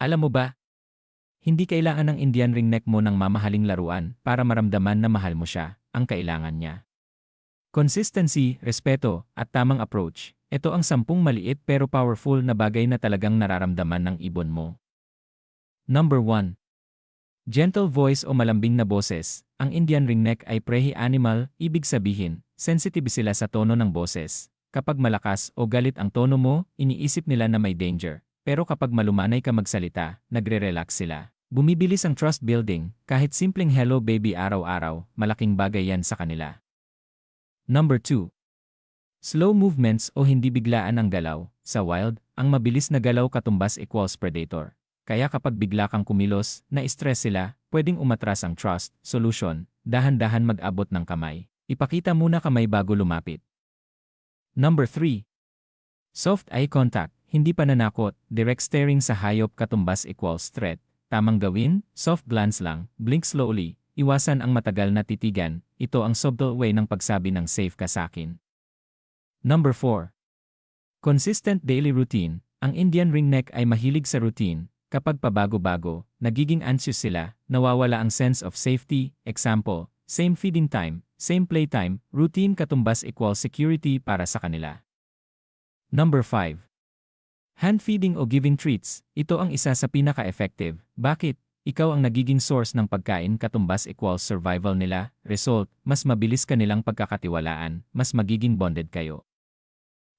Alam mo ba, hindi kailangan ng Indian ring neck mo ng mamahaling laruan para maramdaman na mahal mo siya, ang kailangan niya. Consistency, respeto, at tamang approach. Ito ang 10 maliit pero powerful na bagay na talagang nararamdaman ng ibon mo. Number 1. Gentle voice o malambing na boses. Ang Indian ringneck ay prehi animal, ibig sabihin, sensitive sila sa tono ng boses. Kapag malakas o galit ang tono mo, iniisip nila na may danger. Pero kapag malumanay ka magsalita, nagre-relax sila. Bumibilis ang trust building, kahit simpleng hello baby araw-araw, malaking bagay yan sa kanila. Number 2. Slow movements o hindi biglaan ang galaw. Sa wild, ang mabilis na galaw katumbas equals predator. Kaya kapag bigla kang kumilos, na-stress sila, pwedeng umatras ang trust, solution, dahan-dahan mag-abot ng kamay. Ipakita muna kamay bago lumapit. Number 3. Soft eye contact, hindi pananakot, direct staring sa hayop katumbas equals threat. Tamang gawin, soft glance lang, blink slowly, iwasan ang matagal na titigan, ito ang subtle way ng pagsabi ng safe ka sakin. Number 4. Consistent daily routine, ang Indian ringneck ay mahilig sa routine. Kapag pabago-bago, nagiging anxious sila, nawawala ang sense of safety, example, same feeding time, same playtime, routine katumbas equals security para sa kanila. Number 5. Hand feeding o giving treats, ito ang isa sa pinaka-effective. Bakit? Ikaw ang nagiging source ng pagkain katumbas equals survival nila, result, mas mabilis kanilang pagkakatiwalaan, mas magiging bonded kayo.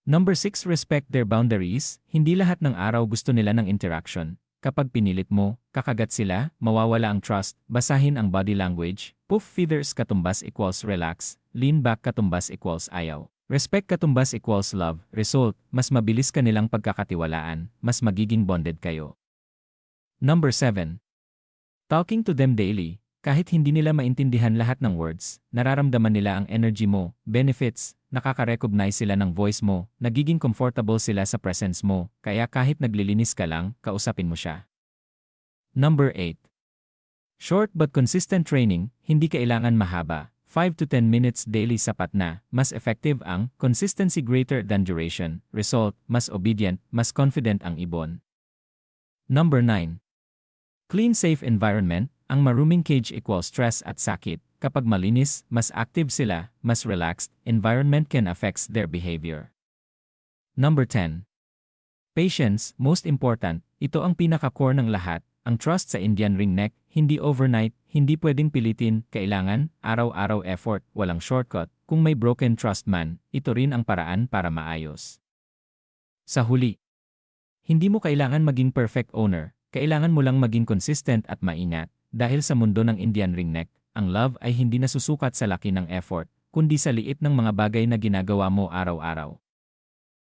Number 6. Respect their boundaries, hindi lahat ng araw gusto nila ng interaction. Kapag pinilit mo, kakagat sila, mawawala ang trust, basahin ang body language, puff feathers katumbas equals relax, lean back katumbas equals ayaw. Respect katumbas equals love, result, mas mabilis kanilang pagkakatiwalaan, mas magiging bonded kayo. Number 7. Talking to them daily, kahit hindi nila maintindihan lahat ng words, nararamdaman nila ang energy mo, benefits, nakaka-recognize sila ng voice mo, nagiging comfortable sila sa presence mo, kaya kahit naglilinis ka lang, kausapin mo siya. Number 8. Short but consistent training, hindi kailangan mahaba, 5 to 10 minutes daily sapat na, mas effective ang consistency greater than duration, result, mas obedient, mas confident ang ibon. Number 9. Clean safe environment, ang maruming cage equals stress at sakit. Kapag malinis, mas active sila, mas relaxed, environment can affect their behavior. Number 10. Patience, most important, ito ang pinaka-core ng lahat. Ang trust sa Indian ringneck, hindi overnight, hindi pwedeng pilitin, kailangan, araw-araw effort, walang shortcut. Kung may broken trust man, ito rin ang paraan para maayos. Sa huli, hindi mo kailangan maging perfect owner. Kailangan mo lang maging consistent at maingat, dahil sa mundo ng Indian ringneck, ang love ay hindi nasusukat sa laki ng effort, kundi sa liit ng mga bagay na ginagawa mo araw-araw.